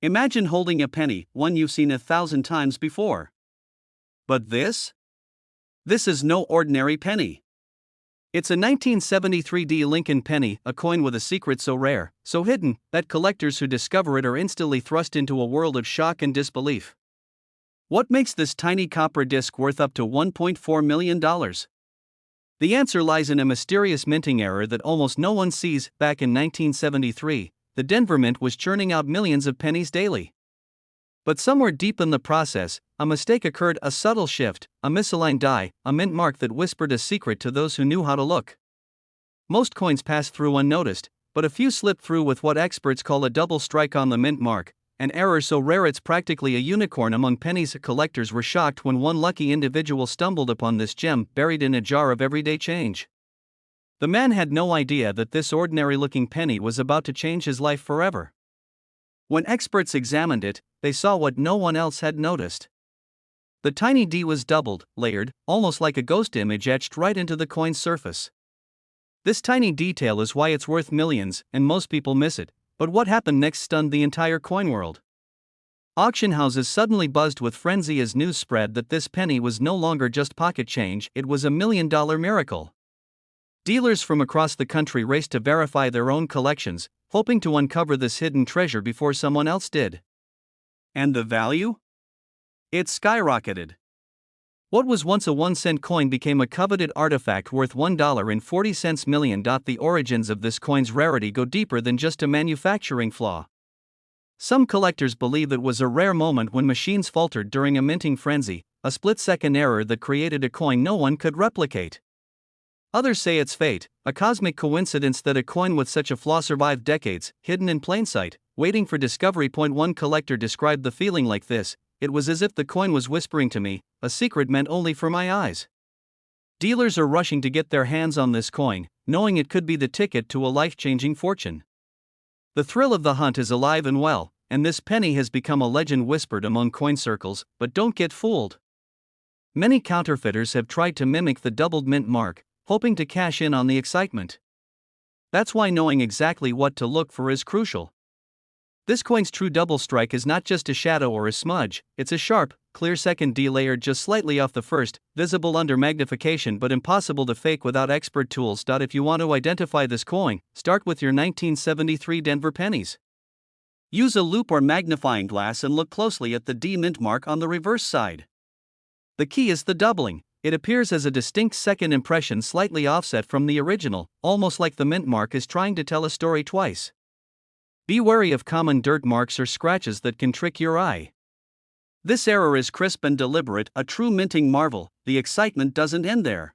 Imagine holding a penny, one you've seen 1,000 times before. But this? This is no ordinary penny. It's a 1973 D Lincoln penny, a coin with a secret so rare, so hidden, that collectors who discover it are instantly thrust into a world of shock and disbelief. What makes this tiny copper disc worth up to $1.4 million? The answer lies in a mysterious minting error that almost no one sees. Back in 1973, the Denver Mint was churning out millions of pennies daily. But somewhere deep in the process, a mistake occurred, a subtle shift, a misaligned die, a mint mark that whispered a secret to those who knew how to look. Most coins pass through unnoticed, but a few slip through with what experts call a double strike on the mint mark, an error so rare it's practically a unicorn among pennies. Collectors were shocked when one lucky individual stumbled upon this gem buried in a jar of everyday change. The man had no idea that this ordinary-looking penny was about to change his life forever. When experts examined it, they saw what no one else had noticed. The tiny D was doubled, layered, almost like a ghost image etched right into the coin's surface. This tiny detail is why it's worth millions, and most people miss it. But what happened next stunned the entire coin world. Auction houses suddenly buzzed with frenzy as news spread that this penny was no longer just pocket change, it was a $1 million miracle. Dealers from across the country raced to verify their own collections, hoping to uncover this hidden treasure before someone else did. And the value? It skyrocketed. What was once a 1-cent coin became a coveted artifact worth $1.40 million. The origins of this coin's rarity go deeper than just a manufacturing flaw. Some collectors believe it was a rare moment when machines faltered during a minting frenzy, a split-second error that created a coin no one could replicate. Others say it's fate, a cosmic coincidence that a coin with such a flaw survived decades, hidden in plain sight, waiting for discovery. One collector described the feeling like this: it was as if the coin was whispering to me, a secret meant only for my eyes. Dealers are rushing to get their hands on this coin, knowing it could be the ticket to a life-changing fortune. The thrill of the hunt is alive and well, and this penny has become a legend whispered among coin circles. But don't get fooled. Many counterfeiters have tried to mimic the doubled mint mark, hoping to cash in on the excitement. That's why knowing exactly what to look for is crucial. This coin's true double strike is not just a shadow or a smudge, it's a sharp, clear second D layered just slightly off the first, visible under magnification but impossible to fake without expert tools. If you want to identify this coin, start with your 1973 Denver pennies. Use a loupe or magnifying glass and look closely at the D mint mark on the reverse side. The key is the doubling. It appears as a distinct second impression slightly offset from the original, almost like the mint mark is trying to tell a story twice. Be wary of common dirt marks or scratches that can trick your eye. This error is crisp and deliberate, a true minting marvel. The excitement doesn't end there.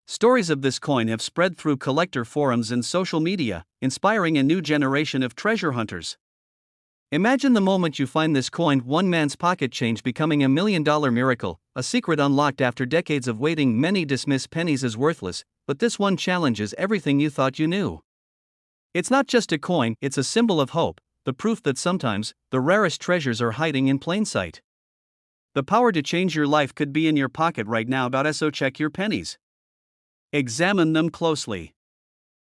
Stories of this coin have spread through collector forums and social media, inspiring a new generation of treasure hunters. Imagine the moment you find this coin, one man's pocket change becoming $1 million miracle, a secret unlocked after decades of waiting. Many dismiss pennies as worthless, but this one challenges everything you thought you knew. It's not just a coin, it's a symbol of hope, the proof that sometimes, the rarest treasures are hiding in plain sight. The power to change your life could be in your pocket right now. So check your pennies. Examine them closely.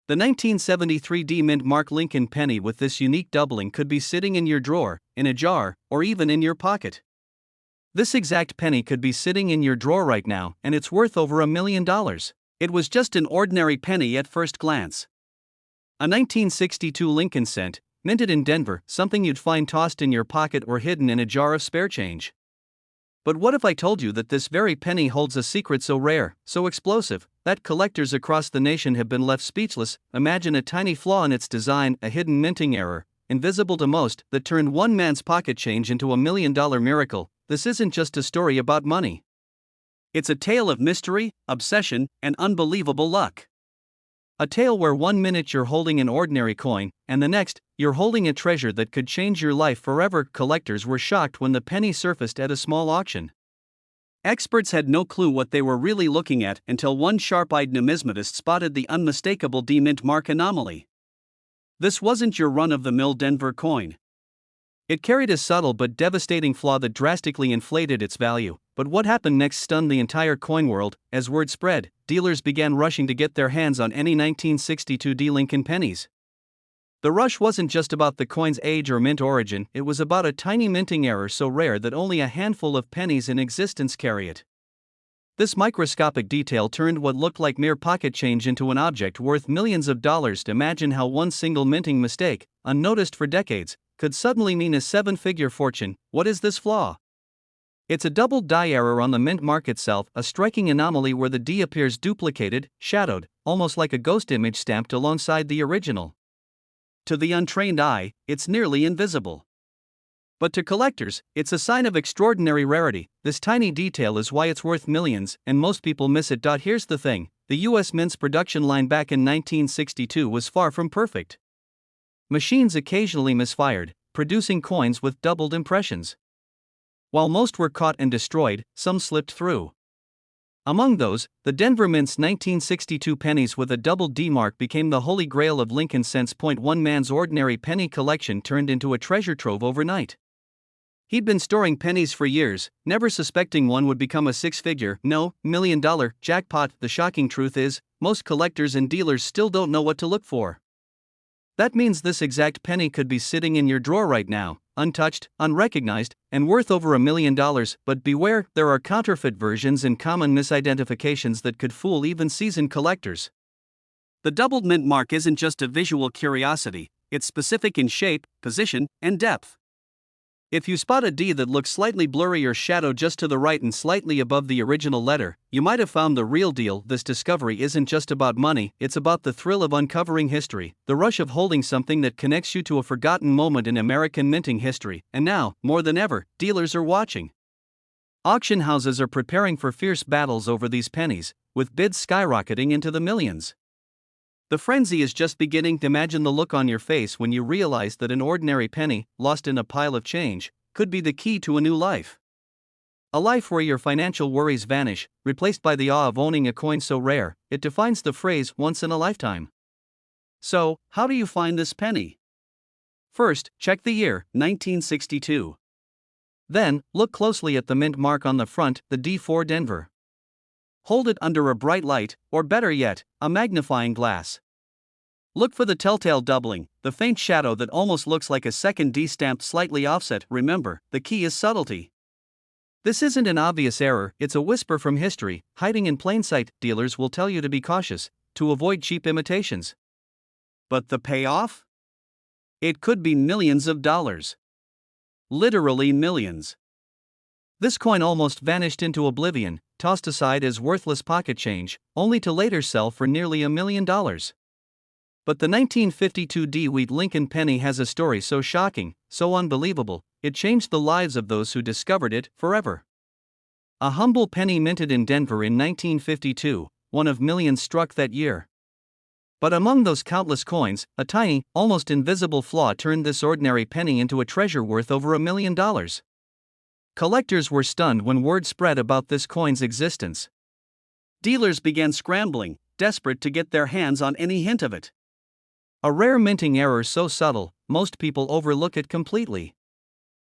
The 1973 D Mint Mark Lincoln penny with this unique doubling could be sitting in your drawer, in a jar, or even in your pocket. This exact penny could be sitting in your drawer right now, and it's worth over $1 million. It was just an ordinary penny at first glance. A 1962 Lincoln cent, minted in Denver, something you'd find tossed in your pocket or hidden in a jar of spare change. But what if I told you that this very penny holds a secret so rare, so explosive, that collectors across the nation have been left speechless? Imagine a tiny flaw in its design, a hidden minting error, invisible to most, that turned one man's pocket change into $1 million miracle. This isn't just a story about money. It's a tale of mystery, obsession, and unbelievable luck. A tale where 1 minute you're holding an ordinary coin, and the next, you're holding a treasure that could change your life forever. Collectors were shocked when the penny surfaced at a small auction. Experts had no clue what they were really looking at until one sharp-eyed numismatist spotted the unmistakable D Mint mark anomaly. This wasn't your run-of-the-mill Denver coin. It carried a subtle but devastating flaw that drastically inflated its value. But what happened next stunned the entire coin world. As word spread, dealers began rushing to get their hands on any 1962 D Lincoln pennies. The rush wasn't just about the coin's age or mint origin, it was about a tiny minting error so rare that only a handful of pennies in existence carry it. This microscopic detail turned what looked like mere pocket change into an object worth millions of dollars. Imagine how one single minting mistake, unnoticed for decades, could suddenly mean a seven-figure fortune. What is this flaw? It's a doubled die error on the mint mark itself, a striking anomaly where the D appears duplicated, shadowed, almost like a ghost image stamped alongside the original. To the untrained eye, it's nearly invisible. But to collectors, it's a sign of extraordinary rarity. This tiny detail is why it's worth millions, and most people miss it. Here's the thing: the US Mint's production line back in 1962 was far from perfect. Machines occasionally misfired, producing coins with doubled impressions. While most were caught and destroyed, some slipped through. Among those, the Denver Mint's 1962 pennies with a double D mark became the holy grail of Lincoln cents. One man's ordinary penny collection turned into a treasure trove overnight. He'd been storing pennies for years, never suspecting one would become a six-figure, no, million-dollar jackpot. The shocking truth is, most collectors and dealers still don't know what to look for. That means this exact penny could be sitting in your drawer right now, untouched, unrecognized, and worth over $1 million. But beware, there are counterfeit versions and common misidentifications that could fool even seasoned collectors. The doubled mint mark isn't just a visual curiosity, it's specific in shape, position, and depth. If you spot a D that looks slightly blurry or shadowed just to the right and slightly above the original letter, you might have found the real deal. This discovery isn't just about money, it's about the thrill of uncovering history, the rush of holding something that connects you to a forgotten moment in American minting history. And now, more than ever, dealers are watching. Auction houses are preparing for fierce battles over these pennies, with bids skyrocketing into the millions. The frenzy is just beginning. Imagine the look on your face when you realize that an ordinary penny, lost in a pile of change, could be the key to a new life. A life where your financial worries vanish, replaced by the awe of owning a coin so rare, it defines the phrase once in a lifetime. So, how do you find this penny? First, check the year, 1962. Then, look closely at the mint mark on the front, the D4 Denver. Hold it under a bright light, or better yet, a magnifying glass. Look for the telltale doubling, the faint shadow that almost looks like a second D stamped slightly offset. Remember, the key is subtlety. This isn't an obvious error, it's a whisper from history, hiding in plain sight. Dealers will tell you to be cautious, to avoid cheap imitations. But the payoff? It could be millions of dollars. Literally millions. This coin almost vanished into oblivion, tossed aside as worthless pocket change, only to later sell for nearly $1 million. But the 1952 DeWitt Lincoln penny has a story so shocking, so unbelievable, it changed the lives of those who discovered it forever. A humble penny minted in Denver in 1952, one of millions struck that year. But among those countless coins, a tiny, almost invisible flaw turned this ordinary penny into a treasure worth over $1 million. Collectors were stunned when word spread about this coin's existence. Dealers began scrambling, desperate to get their hands on any hint of it. A rare minting error so subtle, most people overlook it completely.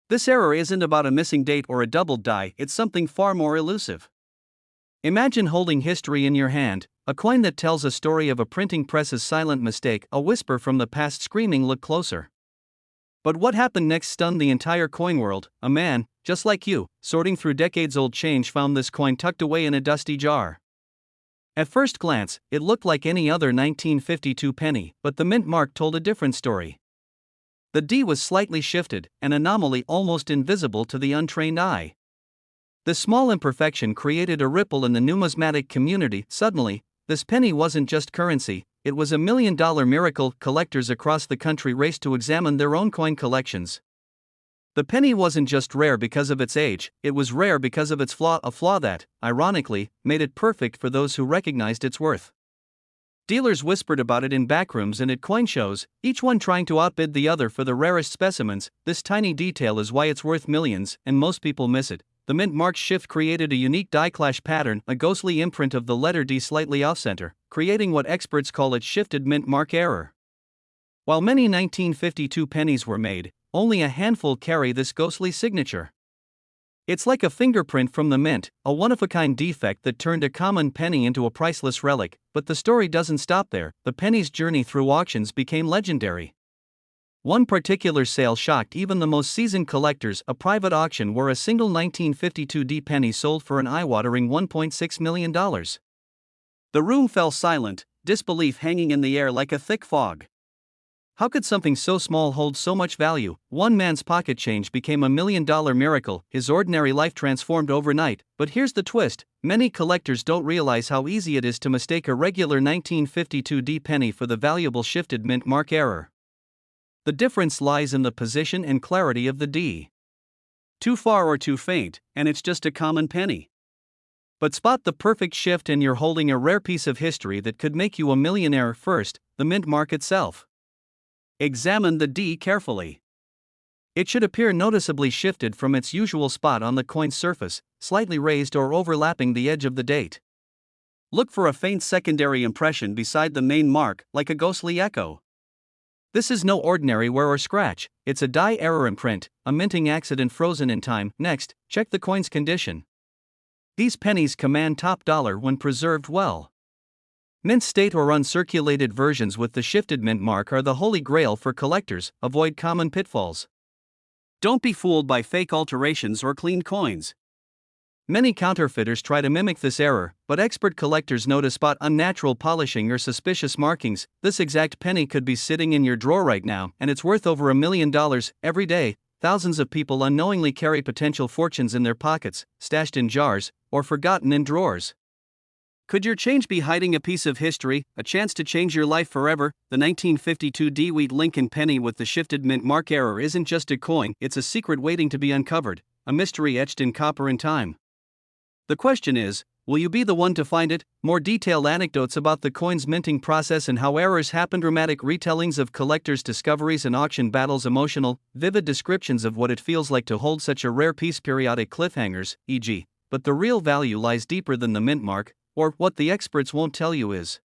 This error isn't about a missing date or a doubled die, it's something far more elusive. Imagine holding history in your hand, a coin that tells a story of a printing press's silent mistake, a whisper from the past screaming, "Look closer." But what happened next stunned the entire coin world. A man, just like you, sorting through decades-old change, found this coin tucked away in a dusty jar. At first glance, it looked like any other 1952 penny, but the mint mark told a different story. The D was slightly shifted, an anomaly almost invisible to the untrained eye. This small imperfection created a ripple in the numismatic community. Suddenly, this penny wasn't just currency, it was $1 million miracle. Collectors across the country raced to examine their own coin collections. The penny wasn't just rare because of its age, it was rare because of its flaw, a flaw that, ironically, made it perfect for those who recognized its worth. Dealers whispered about it in backrooms and at coin shows, each one trying to outbid the other for the rarest specimens. This tiny detail is why it's worth millions, and most people miss it. The mint mark's shift created a unique die clash pattern, a ghostly imprint of the letter D slightly off-center, creating what experts call a shifted mint mark error. While many 1952 pennies were made, only a handful carry this ghostly signature. It's like a fingerprint from the mint, a one-of-a-kind defect that turned a common penny into a priceless relic. But the story doesn't stop there. The penny's journey through auctions became legendary. One particular sale shocked even the most seasoned collectors, a private auction where a single 1952 D penny sold for an eye-watering $1.6 million. The room fell silent, disbelief hanging in the air like a thick fog. How could something so small hold so much value? One man's pocket change became a $1 million miracle, his ordinary life transformed overnight. But here's the twist: many collectors don't realize how easy it is to mistake a regular 1952 D penny for the valuable shifted mint mark error. The difference lies in the position and clarity of the D. Too far or too faint, and it's just a common penny. But spot the perfect shift and you're holding a rare piece of history that could make you a millionaire. First, the mint mark itself. Examine the D carefully. It should appear noticeably shifted from its usual spot on the coin's surface, slightly raised or overlapping the edge of the date. Look for a faint secondary impression beside the main mark, like a ghostly echo. This is no ordinary wear or scratch, it's a die error imprint, a minting accident frozen in time. Next, check the coin's condition. These pennies command top dollar when preserved well. Mint state or uncirculated versions with the shifted mint mark are the holy grail for collectors. Avoid common pitfalls. Don't be fooled by fake alterations or cleaned coins. Many counterfeiters try to mimic this error, but expert collectors know to spot unnatural polishing or suspicious markings. This exact penny could be sitting in your drawer right now, and it's worth over $1 million. Every day, thousands of people unknowingly carry potential fortunes in their pockets, stashed in jars, or forgotten in drawers. Could your change be hiding a piece of history, a chance to change your life forever? The 1952 D Wheat Lincoln penny with the shifted mint mark error isn't just a coin, it's a secret waiting to be uncovered, a mystery etched in copper and time. The question is, will you be the one to find it? More detailed anecdotes about the coin's minting process and how errors happen, dramatic retellings of collectors' discoveries and auction battles, emotional, vivid descriptions of what it feels like to hold such a rare piece, periodic cliffhangers, e.g., but the real value lies deeper than the mint mark, or what the experts won't tell you is.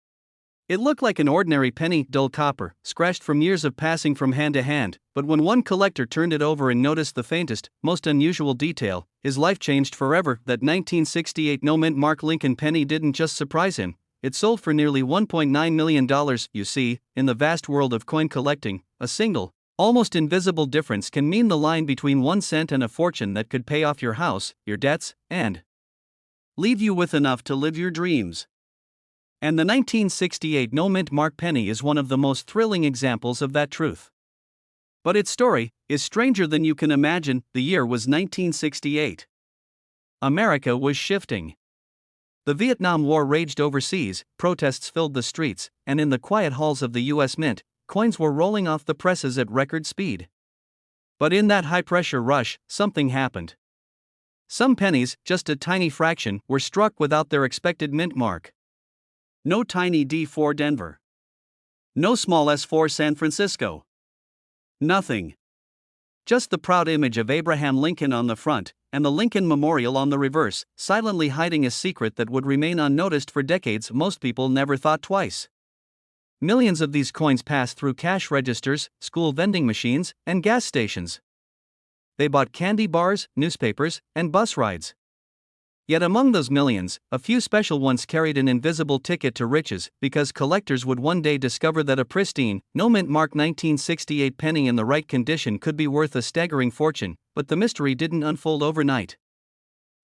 It looked like an ordinary penny, dull copper, scratched from years of passing from hand to hand, but when one collector turned it over and noticed the faintest, most unusual detail, his life changed forever. That 1968 no mint mark Lincoln penny didn't just surprise him, it sold for nearly $1.9 million. You see, in the vast world of coin collecting, a single, almost invisible difference can mean the line between 1 cent and a fortune that could pay off your house, your debts, and leave you with enough to live your dreams. And the 1968 no mint mark penny is one of the most thrilling examples of that truth. But its story is stranger than you can imagine. The year was 1968. America was shifting. The Vietnam War raged overseas, protests filled the streets, and in the quiet halls of the U.S. Mint, coins were rolling off the presses at record speed. But in that high-pressure rush, something happened. Some pennies, just a tiny fraction, were struck without their expected mint mark. No tiny D for Denver. No small S for San Francisco. Nothing. Just the proud image of Abraham Lincoln on the front, and the Lincoln Memorial on the reverse, silently hiding a secret that would remain unnoticed for decades. Most people never thought twice. Millions of these coins passed through cash registers, school vending machines, and gas stations. They bought candy bars, newspapers, and bus rides. Yet among those millions, a few special ones carried an invisible ticket to riches, because collectors would one day discover that a pristine, no mint mark 1968 penny in the right condition could be worth a staggering fortune. But the mystery didn't unfold overnight.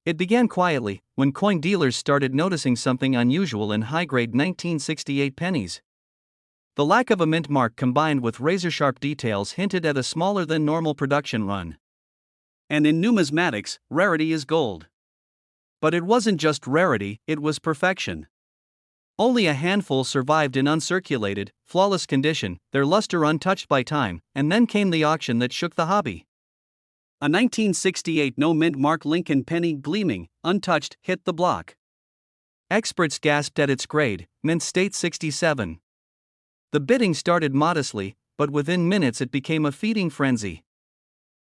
It began quietly, when coin dealers started noticing something unusual in high-grade 1968 pennies. The lack of a mint mark combined with razor-sharp details hinted at a smaller than normal production run. And in numismatics, rarity is gold. But it wasn't just rarity, it was perfection. Only a handful survived in uncirculated, flawless condition, their luster untouched by time, and then came the auction that shook the hobby. A 1968 no mint mark Lincoln penny, gleaming, untouched, hit the block. Experts gasped at its grade, mint state 67. The bidding started modestly, but within minutes it became a feeding frenzy.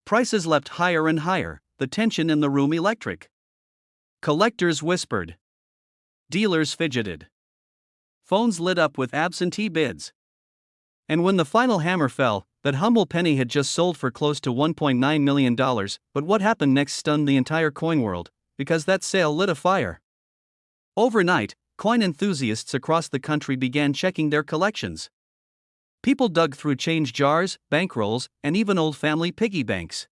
Prices leapt higher and higher, the tension in the room electric. Collectors whispered. Dealers fidgeted. Phones lit up with absentee bids. And when the final hammer fell, that humble penny had just sold for close to $1.9 million. But what happened next stunned the entire coin world, because that sale lit a fire. Overnight, coin enthusiasts across the country began checking their collections. People dug through change jars, bankrolls, and even old family piggy banks.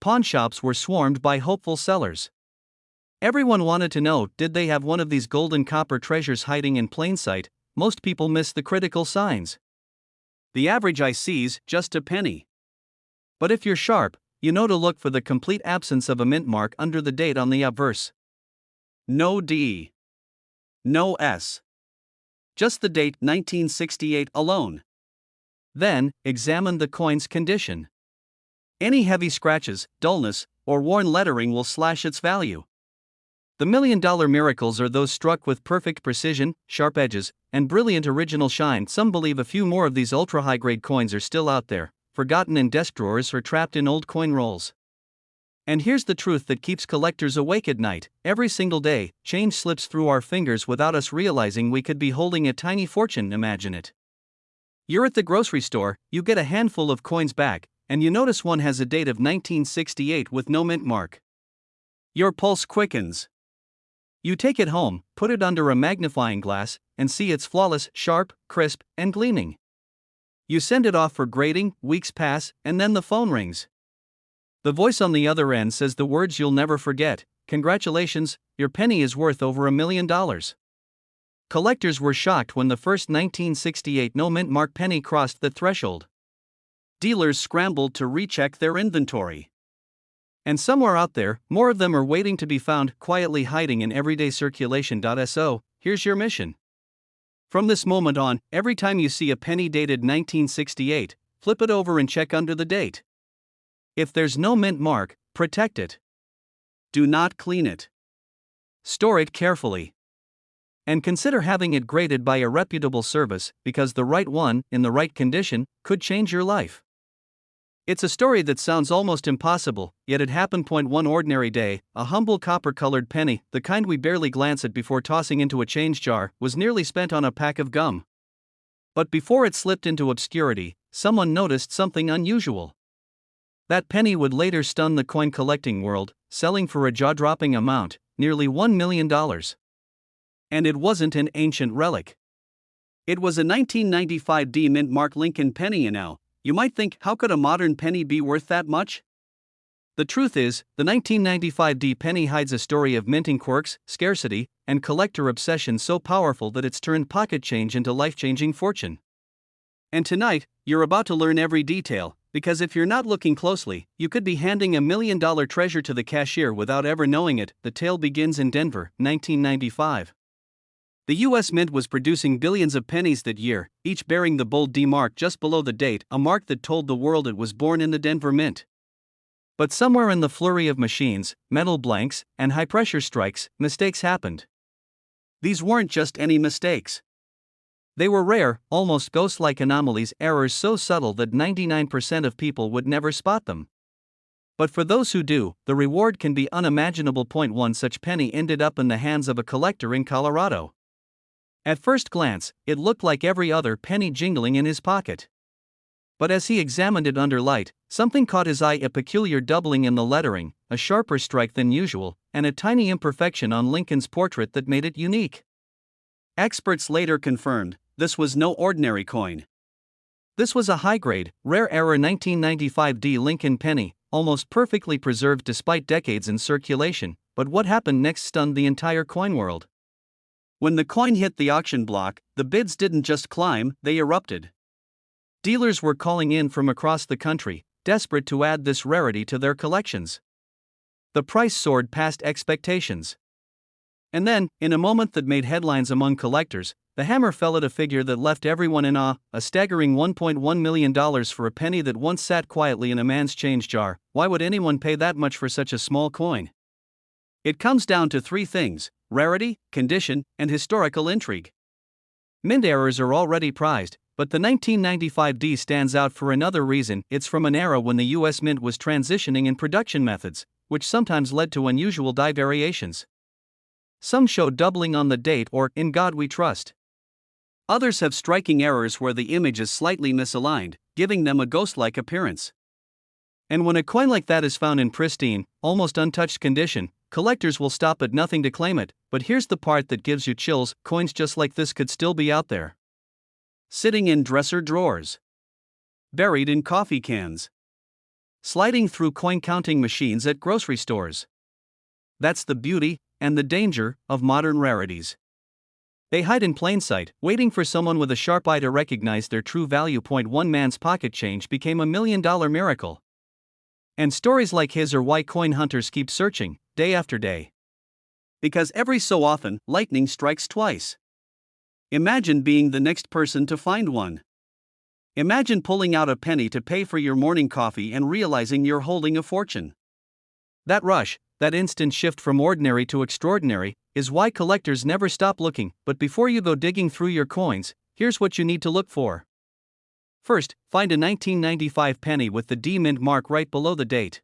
Pawn shops were swarmed by hopeful sellers. Everyone wanted to know, did they have one of these golden copper treasures hiding in plain sight? Most people miss the critical signs. The average eye sees just a penny. But if you're sharp, you know to look for the complete absence of a mint mark under the date on the obverse. No D. No S. Just the date 1968 alone. Then, examine the coin's condition. Any heavy scratches, dullness, or worn lettering will slash its value. The million-dollar miracles are those struck with perfect precision, sharp edges, and brilliant original shine. Some believe a few more of these ultra-high-grade coins are still out there, forgotten in desk drawers or trapped in old coin rolls. And here's the truth that keeps collectors awake at night. Every single day, change slips through our fingers without us realizing we could be holding a tiny fortune. Imagine it. You're at the grocery store, you get a handful of coins back, and you notice one has a date of 1968 with no mint mark. Your pulse quickens. You take it home, put it under a magnifying glass, and see it's flawless, sharp, crisp, and gleaming. You send it off for grading, weeks pass, and then the phone rings. The voice on the other end says the words you'll never forget: "Congratulations, your penny is worth over $1 million." Collectors were shocked when the first 1968 no mint mark penny crossed the threshold. Dealers scrambled to recheck their inventory. And somewhere out there, more of them are waiting to be found, quietly hiding in everyday circulation. So, here's your mission. From this moment on, every time you see a penny dated 1968, flip it over and check under the date. If there's no mint mark, protect it. Do not clean it. Store it carefully. And consider having it graded by a reputable service, because the right one, in the right condition, could change your life. It's a story that sounds almost impossible, yet it happened. One ordinary day, a humble copper-colored penny, the kind we barely glance at before tossing into a change jar, was nearly spent on a pack of gum. But before it slipped into obscurity, someone noticed something unusual. That penny would later stun the coin collecting world, selling for a jaw-dropping amount, nearly $1 million. And it wasn't an ancient relic. It was a 1995 D mint mark Lincoln penny. And now, you might think, how could a modern penny be worth that much? The truth is, the 1995 D penny hides a story of minting quirks, scarcity, and collector obsession so powerful that it's turned pocket change into life-changing fortune. And tonight, you're about to learn every detail, because if you're not looking closely, you could be handing $1 million treasure to the cashier without ever knowing it. The tale begins in Denver, 1995. The U.S. Mint was producing billions of pennies that year, each bearing the bold D mark just below the date, a mark that told the world it was born in the Denver Mint. But somewhere in the flurry of machines, metal blanks, and high-pressure strikes, mistakes happened. These weren't just any mistakes. They were rare, almost ghost-like anomalies, errors so subtle that 99% of people would never spot them. But for those who do, the reward can be unimaginable. One such penny ended up in the hands of a collector in Colorado. At first glance, it looked like every other penny jingling in his pocket. But as he examined it under light, something caught his eye: a peculiar doubling in the lettering, a sharper strike than usual, and a tiny imperfection on Lincoln's portrait that made it unique. Experts later confirmed, this was no ordinary coin. This was a high-grade, rare-era 1995 D Lincoln penny, almost perfectly preserved despite decades in circulation. But what happened next stunned the entire coin world. When the coin hit the auction block, the bids didn't just climb, they erupted. Dealers were calling in from across the country, desperate to add this rarity to their collections. The price soared past expectations. And then, in a moment that made headlines among collectors, the hammer fell at a figure that left everyone in awe: a staggering $1.1 million for a penny that once sat quietly in a man's change jar. Why would anyone pay that much for such a small coin? It comes down to three things: rarity, condition, and historical intrigue. Mint errors are already prized, but the 1995 D stands out for another reason. It's from an era when the U.S. Mint was transitioning in production methods, which sometimes led to unusual die variations. Some show doubling on the date or "In God We Trust." Others have striking errors where the image is slightly misaligned, giving them a ghost-like appearance. And when a coin like that is found in pristine, almost untouched condition, collectors will stop at nothing to claim it. But here's the part that gives you chills: coins just like this could still be out there. sitting in dresser drawers, buried in coffee cans, sliding through coin counting machines at grocery stores. That's the beauty and the danger of modern rarities. They hide in plain sight, waiting for someone with a sharp eye to recognize their true value. One man's pocket change became $1 million miracle. And stories like his are why coin hunters keep searching, day after day. Because every so often, lightning strikes twice. Imagine being the next person to find one. Imagine pulling out a penny to pay for your morning coffee and realizing you're holding a fortune. That rush, that instant shift from ordinary to extraordinary, is why collectors never stop looking. But before you go digging through your coins, here's what you need to look for. First, find a 1995 penny with the D mint mark right below the date.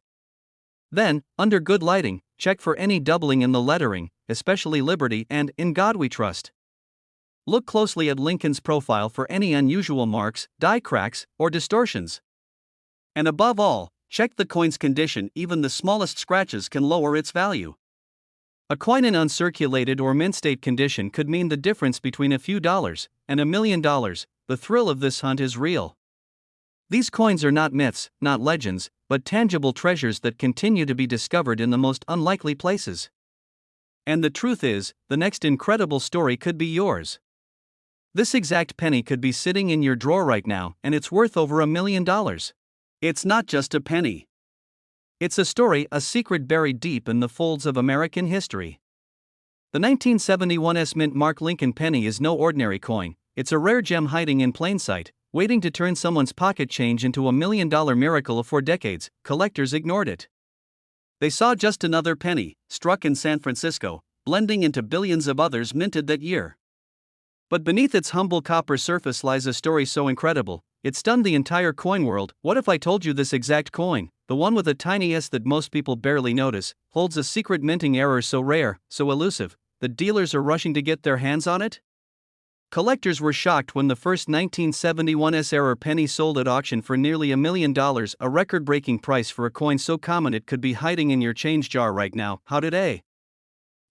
Then, under good lighting, check for any doubling in the lettering, especially Liberty and In God We Trust. Look closely at Lincoln's profile for any unusual marks, die cracks, or distortions. And above all, check the coin's condition. Even the smallest scratches can lower its value. A coin in uncirculated or mint state condition could mean the difference between a few dollars and $1 million. The thrill of this hunt is real. These coins are not myths, not legends, but tangible treasures that continue to be discovered in the most unlikely places. And the truth is, the next incredible story could be yours. This exact penny could be sitting in your drawer right now, and it's worth over $1 million. It's not just a penny. It's a story, a secret buried deep in the folds of American history. The 1971 mint mark Lincoln penny is no ordinary coin. It's a rare gem hiding in plain sight, waiting to turn someone's pocket change into $1 million miracle. For decades, collectors ignored it. They saw just another penny, struck in San Francisco, blending into billions of others minted that year. But beneath its humble copper surface lies a story so incredible, it stunned the entire coin world. What if I told you this exact coin, the one with a tiny S that most people barely notice, holds a secret minting error so rare, so elusive, that dealers are rushing to get their hands on it? Collectors were shocked when the first 1971 error penny sold at auction for nearly $1 million, a record-breaking price for a coin so common it could be hiding in your change jar right now. How did a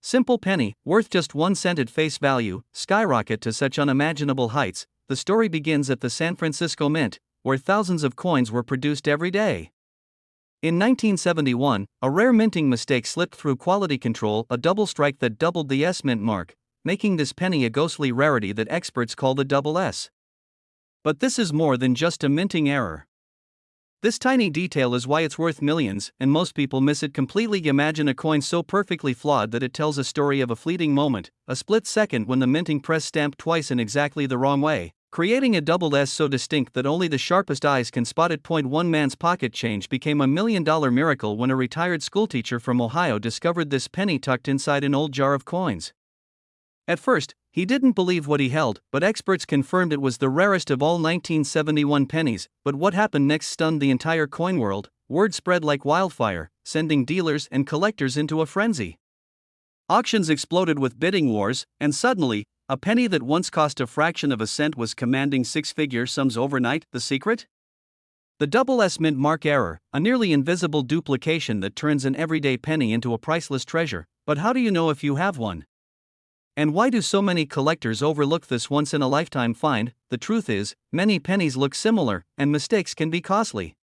simple penny, worth just 1 cent at face value, skyrocket to such unimaginable heights? The story begins at the San Francisco Mint, where thousands of coins were produced every day. In 1971, a rare minting mistake slipped through quality control, a double strike that doubled the S mint mark, making this penny a ghostly rarity that experts call the double S. But this is more than just a minting error. This tiny detail is why it's worth millions, and most people miss it completely. Imagine a coin so perfectly flawed that it tells a story of a fleeting moment, a split second when the minting press stamped twice in exactly the wrong way, creating a double S so distinct that only the sharpest eyes can spot it. One man's pocket change became $1 million miracle when a retired schoolteacher from Ohio discovered this penny tucked inside an old jar of coins. At first, he didn't believe what he held, but experts confirmed it was the rarest of all 1971 pennies. But what happened next stunned the entire coin world. Word spread like wildfire, sending dealers and collectors into a frenzy. Auctions exploded with bidding wars, and suddenly, a penny that once cost a fraction of a cent was commanding six-figure sums overnight. The secret? The double S mint mark error, a nearly invisible duplication that turns an everyday penny into a priceless treasure. But how do you know if you have one? And why do so many collectors overlook this once-in-a-lifetime find? The truth is, many pennies look similar, and mistakes can be costly.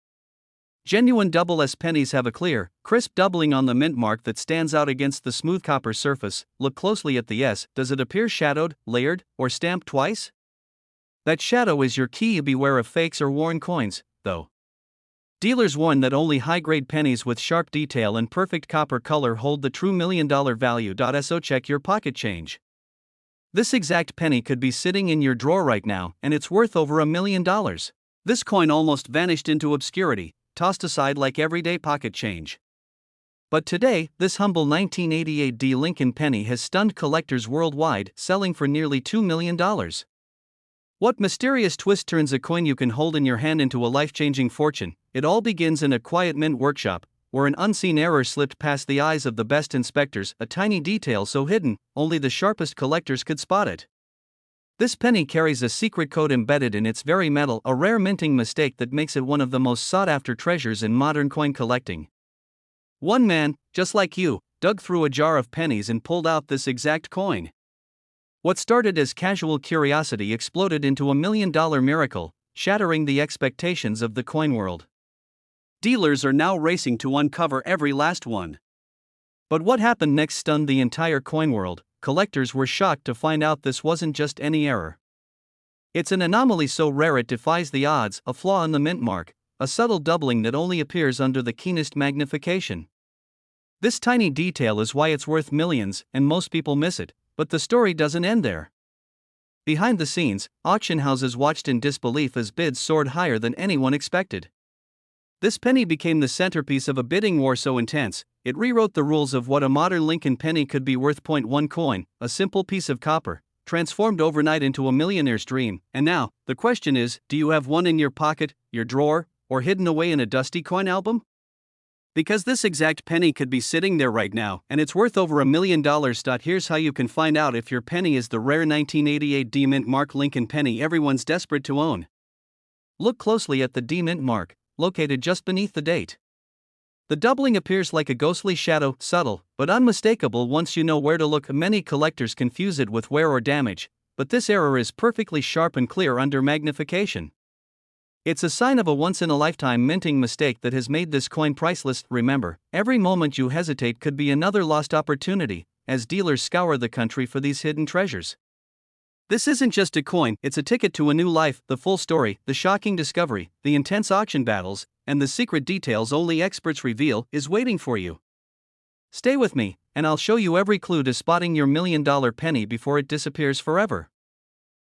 Genuine double S pennies have a clear, crisp doubling on the mint mark that stands out against the smooth copper surface. Look closely at the S. Does it appear shadowed, layered, or stamped twice? That shadow is your key. Beware of fakes or worn coins, though. Dealers warn that only high-grade pennies with sharp detail and perfect copper color hold the true $1 million value. So check your pocket change. This exact penny could be sitting in your drawer right now, and it's worth over $1 million. This coin almost vanished into obscurity, tossed aside like everyday pocket change. But today, this humble 1988 D Lincoln penny has stunned collectors worldwide, selling for nearly $2 million. What mysterious twist turns a coin you can hold in your hand into a life-changing fortune? It all begins in a quiet mint workshop, where an unseen error slipped past the eyes of the best inspectors, a tiny detail so hidden, only the sharpest collectors could spot it. This penny carries a secret code embedded in its very metal, a rare minting mistake that makes it one of the most sought-after treasures in modern coin collecting. One man, just like you, dug through a jar of pennies and pulled out this exact coin. What started as casual curiosity exploded into a $1 million miracle, shattering the expectations of the coin world. Dealers are now racing to uncover every last one. But what happened next stunned the entire coin world. Collectors were shocked to find out this wasn't just any error. It's an anomaly so rare it defies the odds, a flaw in the mint mark, a subtle doubling that only appears under the keenest magnification. This tiny detail is why it's worth millions, and most people miss it, but the story doesn't end there. Behind the scenes, auction houses watched in disbelief as bids soared higher than anyone expected. This penny became the centerpiece of a bidding war so intense, it rewrote the rules of what a modern Lincoln penny could be worth. One coin, a simple piece of copper, transformed overnight into a millionaire's dream. And now, the question is, do you have one in your pocket, your drawer, or hidden away in a dusty coin album? Because this exact penny could be sitting there right now, and it's worth over $1 million. Here's how you can find out if your penny is the rare 1988 D Mint mark Lincoln penny everyone's desperate to own. Look closely at the D Mint mark, located just beneath the date. The doubling appears like a ghostly shadow, subtle, but unmistakable once you know where to look. Many collectors confuse it with wear or damage, but this error is perfectly sharp and clear under magnification. It's a sign of a once-in-a-lifetime minting mistake that has made this coin priceless. Remember, every moment you hesitate could be another lost opportunity, as dealers scour the country for these hidden treasures. This isn't just a coin, it's a ticket to a new life. The full story, the shocking discovery, the intense auction battles, and the secret details only experts reveal is waiting for you. Stay with me, and I'll show you every clue to spotting your $1 million penny before it disappears forever.